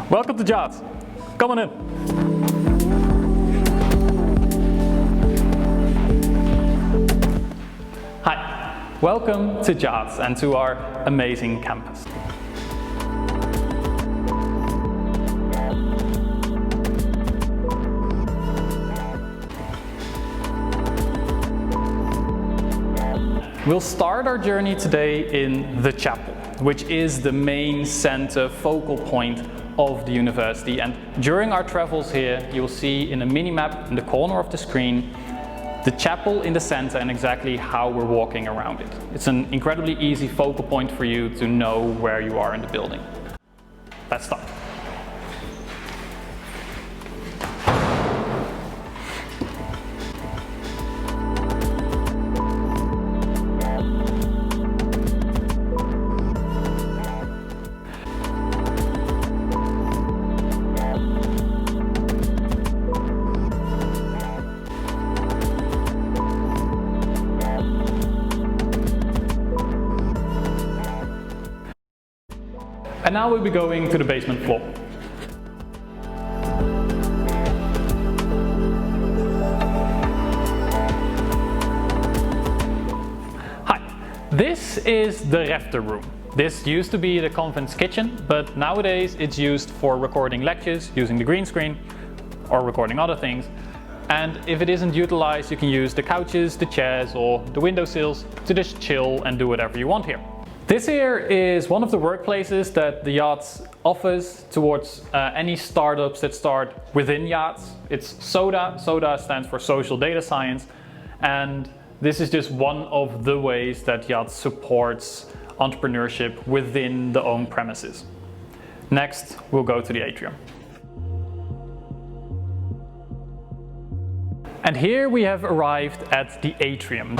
Welcome to JATS. Come on in. Hi, welcome to JATS and to our amazing campus. We'll start our journey today in the chapel, which is the main center focal point of the university. And during our travels here, you'll see in a mini-map in the corner of the screen the chapel in the center and exactly how we're walking around it. It's an incredibly easy focal point for you to know where you are in the building. Let's start. And now we'll be going to the basement floor. Hi, this is the REFTER room. This used to be the convent's kitchen, but nowadays it's used for recording lectures using the green screen or recording other things. And if it isn't utilized, you can use the couches, the chairs or the windowsills to just chill and do whatever you want here. This here is one of the workplaces that the JATS offers towards any startups that start within JATS. It's SODA. SODA stands for Social Data Science, and this is just one of the ways that JATS supports entrepreneurship within the own premises. Next, we'll go to the atrium. And here we have arrived at the atrium.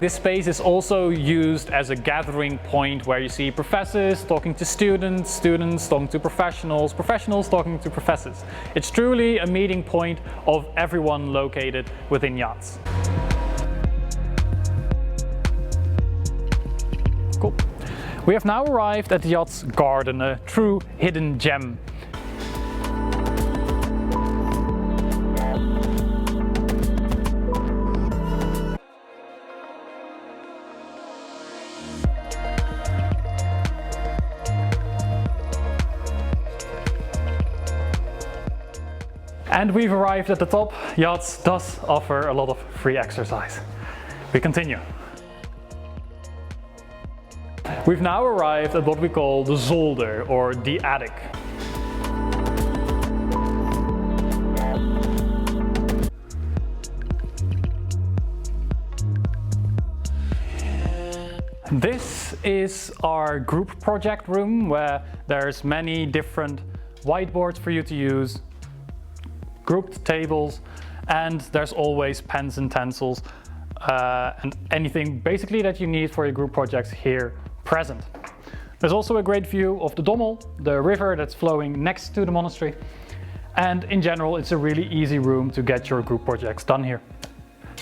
This space is also used as a gathering point where you see professors talking to students, students talking to professionals, professionals talking to professors. It's truly a meeting point of everyone located within JATS. Cool. We have now arrived at the JATS garden, a true hidden gem. And we've arrived at the top. JATS does offer a lot of free exercise. We continue. We've now arrived at what we call the zolder, or the attic. This is our group project room where there's many different whiteboards for you to use, grouped tables, and there's always pens and pencils and anything basically that you need for your group projects here present. There's also a great view of the Dommel, the river that's flowing next to the monastery, and in general it's a really easy room to get your group projects done here.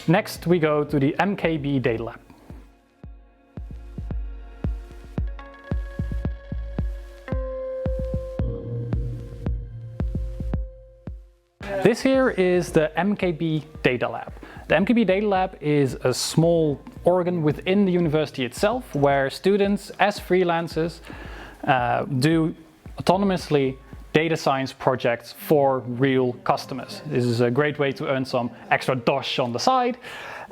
Next we go to the MKB Data Lab. This here is the MKB Data Lab. The MKB Data Lab is a small organ within the university itself where students as freelancers do autonomously data science projects for real customers. This is a great way to earn some extra dosh on the side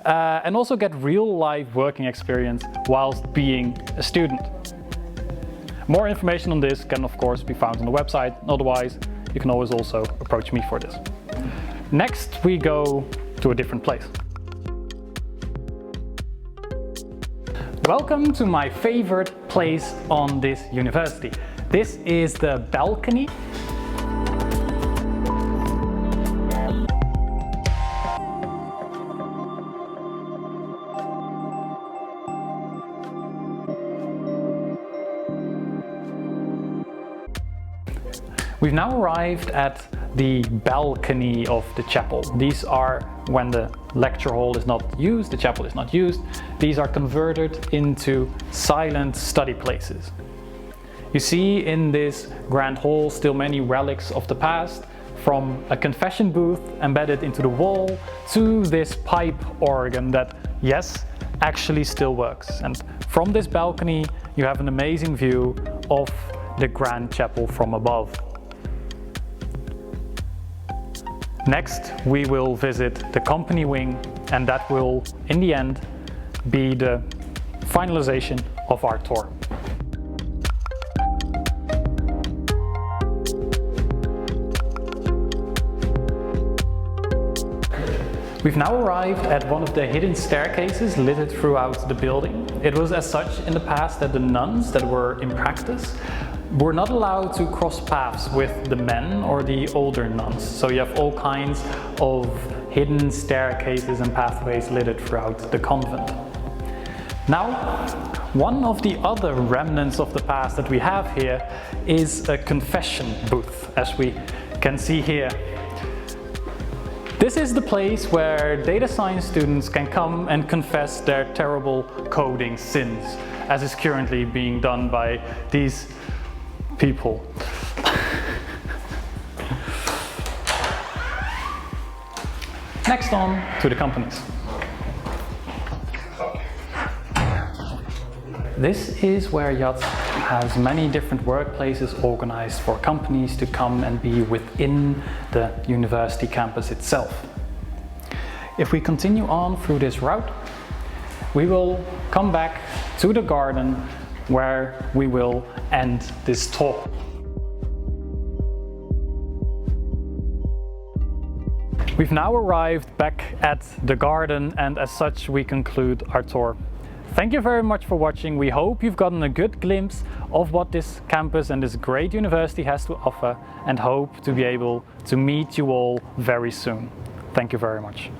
and also get real life working experience whilst being a student. More information on this can of course be found on the website. Otherwise, you can always also approach me for this. Next, we go to a different place. Welcome to my favorite place on this university. This is the balcony. We've now arrived at the balcony of the chapel. These are when the lecture hall is not used, the chapel is not used, these are converted into silent study places. You see in this grand hall still many relics of the past, from a confession booth embedded into the wall to this pipe organ that, yes, actually still works. And from this balcony you have an amazing view of the grand chapel from above. Next we will visit the company wing, and that will in the end be the finalization of our tour. We've now arrived at one of the hidden staircases littered throughout the building. It was as such in the past that the nuns that were in practice were not allowed to cross paths with the men or the older nuns. So you have all kinds of hidden staircases and pathways littered throughout the convent. Now, one of the other remnants of the past that we have here is a confession booth, as we can see here. This is the place where data science students can come and confess their terrible coding sins, as is currently being done by these people. Next on to the companies. This is where Yacht has many different workplaces organized for companies to come and be within the university campus itself. If we continue on through this route, we will come back to the garden where we will end this talk. We've now arrived back at the garden, and as such we conclude our tour. Thank you very much for watching. We hope you've gotten a good glimpse of what this campus and this great university has to offer, and hope to be able to meet you all very soon. Thank you very much.